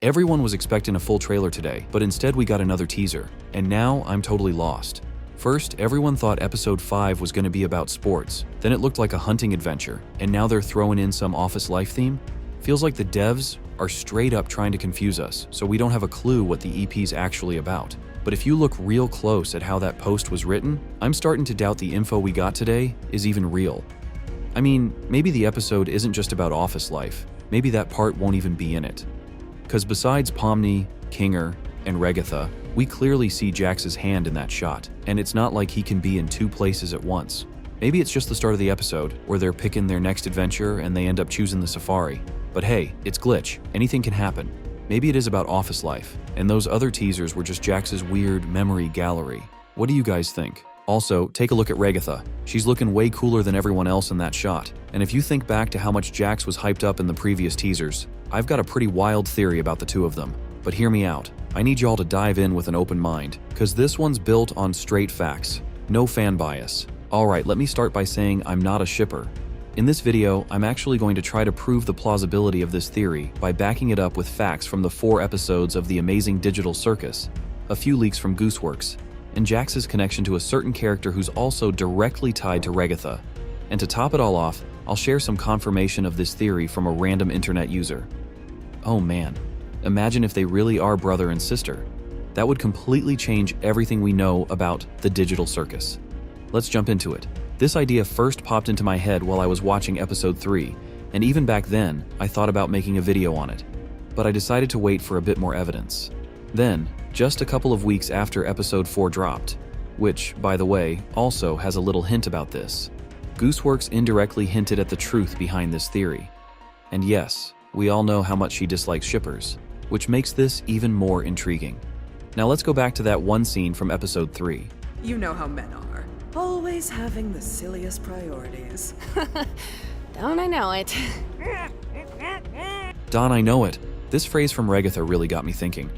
Everyone was expecting a full trailer today, but instead we got another teaser, and now I'm totally lost. First, everyone thought episode 5 was going to be about sports, then it looked like a hunting adventure, and now they're throwing in some office life theme? Feels like the devs are straight up trying to confuse us, so we don't have a clue what the EP's actually about. But if you look real close at how that post was written, I'm starting to doubt the info we got today is even real. I mean, maybe the episode isn't just about office life. Maybe that part won't even be in it. Because besides Pomni, Kinger, and Regatha, we clearly see Jax's hand in that shot, and it's not like he can be in 2 places at once. Maybe it's just the start of the episode, where they're picking their next adventure and they end up choosing the safari. But hey, it's Glitch. Anything can happen. Maybe it is about office life, and those other teasers were just Jax's weird memory gallery. What do you guys think? Also, take a look at Regatha. She's looking way cooler than everyone else in that shot. And if you think back to how much Jax was hyped up in the previous teasers, I've got a pretty wild theory about the two of them. But hear me out. I need y'all to dive in with an open mind, because this one's built on straight facts. No fan bias. Alright, let me start by saying I'm not a shipper. In this video, I'm actually going to try to prove the plausibility of this theory by backing it up with facts from the 4 episodes of the amazing digital Circus, a few leaks from Gooseworx, and Jax's connection to a certain character who's also directly tied to Regatha. And to top it all off, I'll share some confirmation of this theory from a random internet user. Oh man, imagine if they really are brother and sister. That would completely change everything we know about the digital Circus. Let's jump into it. This idea first popped into my head while I was watching episode 3, and even back then, I thought about making a video on it. But I decided to wait for a bit more evidence. Then, just a couple of weeks after episode 4 dropped, which, by the way, also has a little hint about this, Gooseworx indirectly hinted at the truth behind this theory. And yes, we all know how much she dislikes shippers, which makes this even more intriguing. Now let's go back to that one scene from episode 3. You know how men are. Always having the silliest priorities. Don't I know it? Don, I know it. This phrase from Regatha really got me thinking.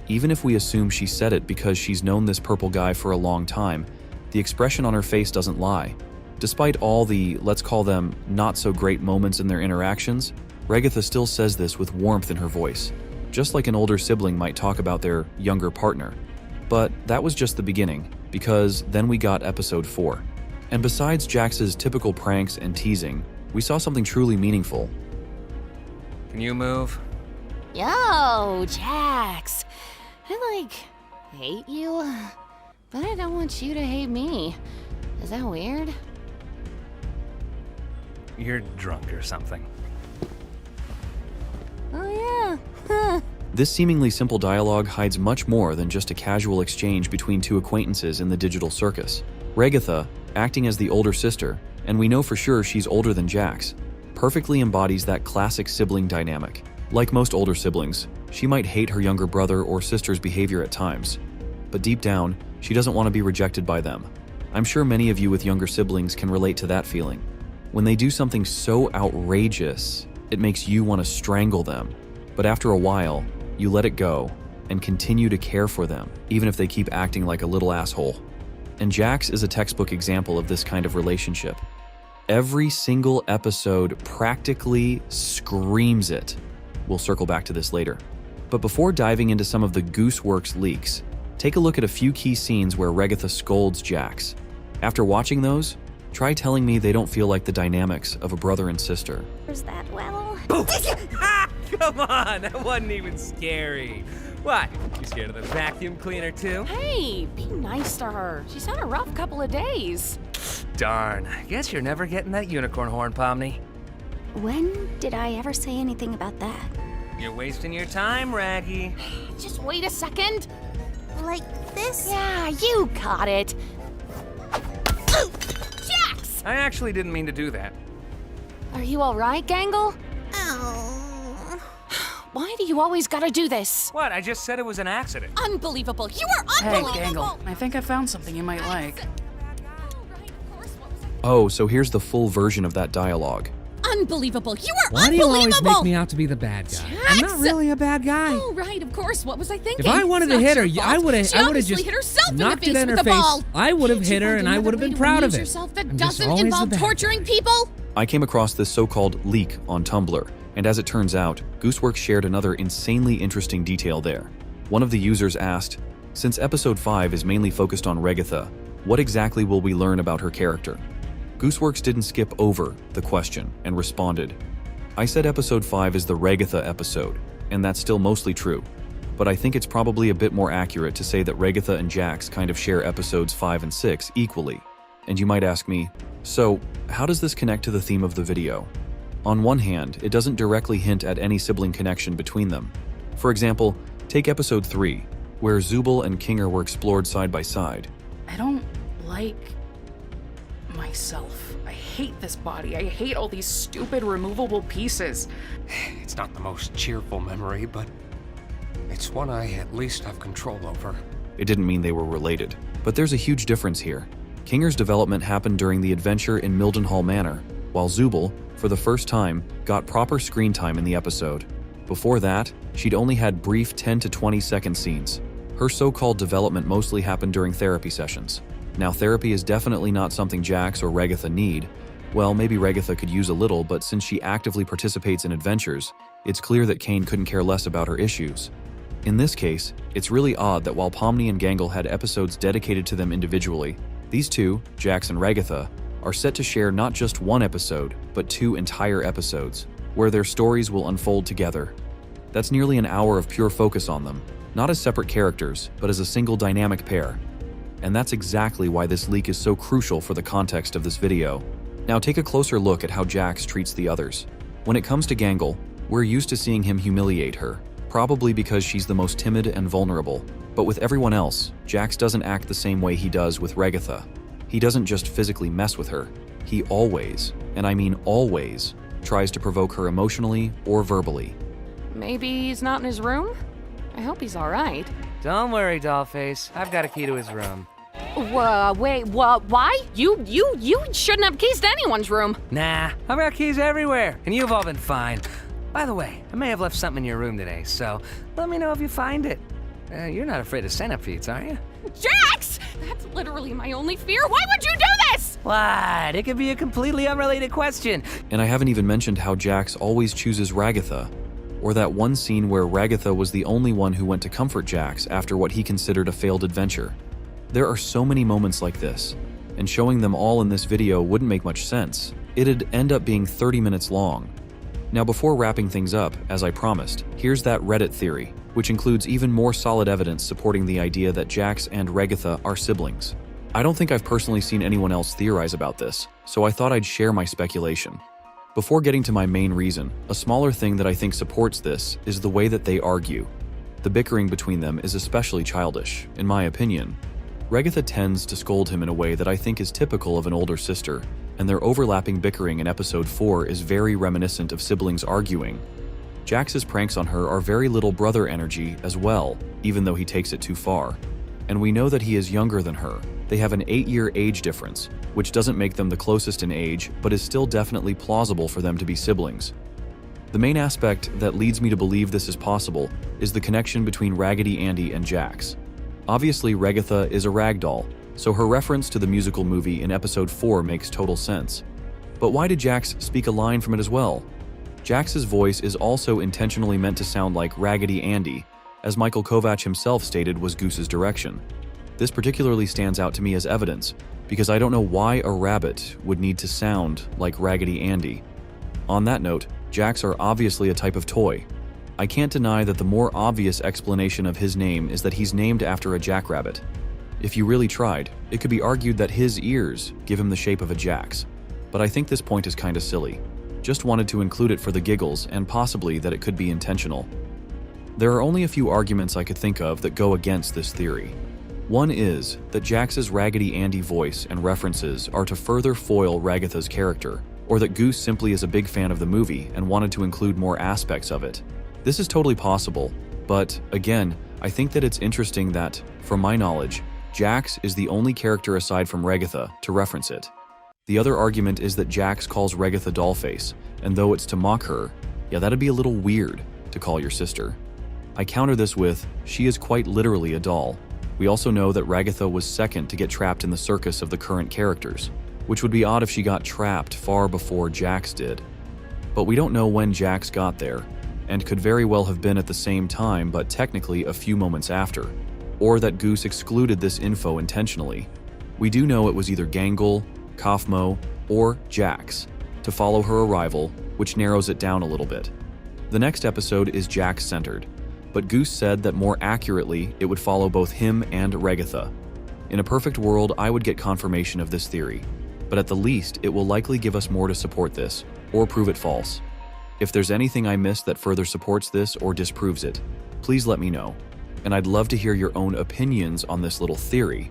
Even if we assume she said it because she's known this purple guy for a long time, the expression on her face doesn't lie. Despite all the, let's call them, not-so-great moments in their interactions, Regatha still says this with warmth in her voice, just like an older sibling might talk about their younger partner. But that was just the beginning, because then we got episode 4. And besides Jax's typical pranks and teasing, we saw something truly meaningful. Can you move? Yo, Jax. I, hate you, but I don't want you to hate me. Is that weird? You're drunk or something. Oh yeah, This seemingly simple dialogue hides much more than just a casual exchange between 2 acquaintances in the digital Circus. Regatha, acting as the older sister, and we know for sure she's older than Jax, perfectly embodies that classic sibling dynamic. Like most older siblings, she might hate her younger brother or sister's behavior at times, but deep down, she doesn't want to be rejected by them. I'm sure many of you with younger siblings can relate to that feeling. When they do something so outrageous, it makes you want to strangle them. But after a while, you let it go and continue to care for them, even if they keep acting like a little asshole. And Jax is a textbook example of this kind of relationship. Every single episode practically screams it. We'll circle back to this later. But before diving into some of the Gooseworx leaks, take a look at a few key scenes where Regatha scolds Jax. After watching those, try telling me they don't feel like the dynamics of a brother and sister. is that well? Come on, that wasn't even scary. What? You scared of the vacuum cleaner too? Hey, be nice to her. She's had a rough couple of days. Darn, I guess you're never getting that unicorn horn, Pomni. When did I ever say anything about that? You're wasting your time, Raggy. Just wait a second. Like this? Yeah, you got it. Jax! I actually didn't mean to do that. Are you all right, Gangle? Oh. Why do you always gotta do this? What? I just said it was an accident. Unbelievable. You are Hey, unbelievable. Gangle, I think I found something you might like. Oh, so here's the full version of that dialogue. Unbelievable. You are Why do you unbelievable. always make me out to be the bad guy? I'm not really a bad guy. Oh, right, of course. What was I thinking? If I wanted to It's not hit her, your I fault. would have She just obviously hit herself in the knocked face it in with her the face. ball. I would have Can't you hit her find and I another would have way been to proud of amuse it. yourself that I'm just doesn't always the involve bad torturing guy. people? I came across this so-called leak on Tumblr, And as it turns out, Gooseworx shared another insanely interesting detail there. One of the users asked, "Since episode 5 is mainly focused on Regatha, what exactly will we learn about her character?" Gooseworx didn't skip over the question and responded, "I said episode 5 is the Regatha episode, and that's still mostly true. But I think it's probably a bit more accurate to say that Regatha and Jax kind of share episodes 5 and 6 equally." And you might ask me, so how does this connect to the theme of the video? On one hand, it doesn't directly hint at any sibling connection between them. For example, take episode 3, where Zubul and Kinger were explored side by side. I don't like myself. I hate this body. I hate all these stupid removable pieces. It's not the most cheerful memory, but it's one I at least have control over. It didn't mean they were related, but there's a huge difference here. Kinger's development happened during the adventure in Mildenhall Manor, while Zubul, for the first time, got proper screen time in the episode. Before that, she'd only had brief 10 to 20 second scenes. Her so-called development mostly happened during therapy sessions. Now, therapy is definitely not something Jax or Regatha need. Well, maybe Regatha could use a little, but since she actively participates in adventures, it's clear that Kane couldn't care less about her issues. In this case, it's really odd that while Pomni and Gangle had episodes dedicated to them individually, these two, Jax and Regatha, are set to share not just one episode, but 2 entire episodes, where their stories will unfold together. That's nearly an hour of pure focus on them, not as separate characters, but as a single dynamic pair. And that's exactly why this leak is so crucial for the context of this video. Now take a closer look at how Jax treats the others. When it comes to Gangle, we're used to seeing him humiliate her, probably because she's the most timid and vulnerable. But with everyone else, Jax doesn't act the same way he does with Regatha. He doesn't just physically mess with her, he always, and I mean always, tries to provoke her emotionally or verbally. Maybe he's not in his room? I hope he's alright. Don't worry, Dollface. I've got a key to his room. Wait, why? You shouldn't have keys to anyone's room. Nah, I've got keys everywhere, and you've all been fine. By the way, I may have left something in your room today, so let me know if you find it. You're not afraid of centipedes, are you? Jax! That's literally my only fear. Why would you do this? What? It could be a completely unrelated question. And I haven't even mentioned how Jax always chooses Regatha, or that one scene where Regatha was the only one who went to comfort Jax after what he considered a failed adventure. There are so many moments like this, and showing them all in this video wouldn't make much sense. It'd end up being 30 minutes long. Now before wrapping things up, as I promised, here's that Reddit theory, which includes even more solid evidence supporting the idea that Jax and Regatha are siblings. I don't think I've personally seen anyone else theorize about this, so I thought I'd share my speculation. Before getting to my main reason, a smaller thing that I think supports this is the way that they argue. The bickering between them is especially childish, in my opinion. Regatha tends to scold him in a way that I think is typical of an older sister, and their overlapping bickering in episode 4 is very reminiscent of siblings arguing. Jax's pranks on her are very little brother energy as well, even though he takes it too far. And we know that he is younger than her. They have an 8-year age difference, which doesn't make them the closest in age, but is still definitely plausible for them to be siblings. The main aspect that leads me to believe this is possible is the connection between Raggedy Andy and Jax. Obviously, Regatha is a ragdoll, so her reference to the musical movie in episode 4 makes total sense. But why did Jax speak a line from it as well? Jax's voice is also intentionally meant to sound like Raggedy Andy, as Michael Kovac himself stated was Goose's direction. This particularly stands out to me as evidence, because I don't know why a rabbit would need to sound like Raggedy Andy. On that note, Jax are obviously a type of toy. I can't deny that the more obvious explanation of his name is that he's named after a jackrabbit. If you really tried, it could be argued that his ears give him the shape of a Jax. But I think this point is kinda silly. Just wanted to include it for the giggles and possibly that it could be intentional. There are only a few arguments I could think of that go against this theory. One is that Jax's Raggedy Andy voice and references are to further foil Ragatha's character, or that Goose simply is a big fan of the movie and wanted to include more aspects of it. This is totally possible, but again, I think that it's interesting that, from my knowledge, Jax is the only character aside from Regatha to reference it. The other argument is that Jax calls Regatha Dollface, and though it's to mock her, yeah, that'd be a little weird to call your sister. I counter this with, she is quite literally a doll. We also know that Regatha was second to get trapped in the circus of the current characters, which would be odd if she got trapped far before Jax did. but we don't know when Jax got there, and could very well have been at the same time but technically a few moments after, or that Goose excluded this info intentionally. We do know it was either Gangle, Kaufmo, or Jax to follow her arrival, which narrows it down a little bit. The next episode is Jax-centered, but Goose said that more accurately it would follow both him and Regatha. In a perfect world, I would get confirmation of this theory, but at the least it will likely give us more to support this, or prove it false. If there's anything I missed that further supports this or disproves it, please let me know, and I'd love to hear your own opinions on this little theory.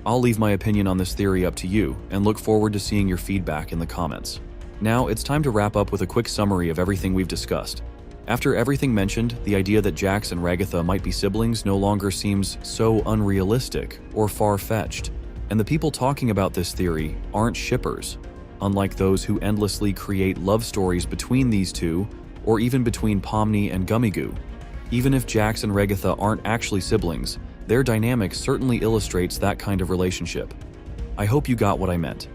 I'll leave my opinion on this theory up to you, and look forward to seeing your feedback in the comments. Now, it's time to wrap up with a quick summary of everything we've discussed. After everything mentioned, the idea that Jax and Regatha might be siblings no longer seems so unrealistic or far-fetched, and the people talking about this theory aren't shippers, unlike those who endlessly create love stories between these two, or even between Pomni and Gummigoo. Even if Jax and Regatha aren't actually siblings, their dynamic certainly illustrates that kind of relationship. I hope you got what I meant.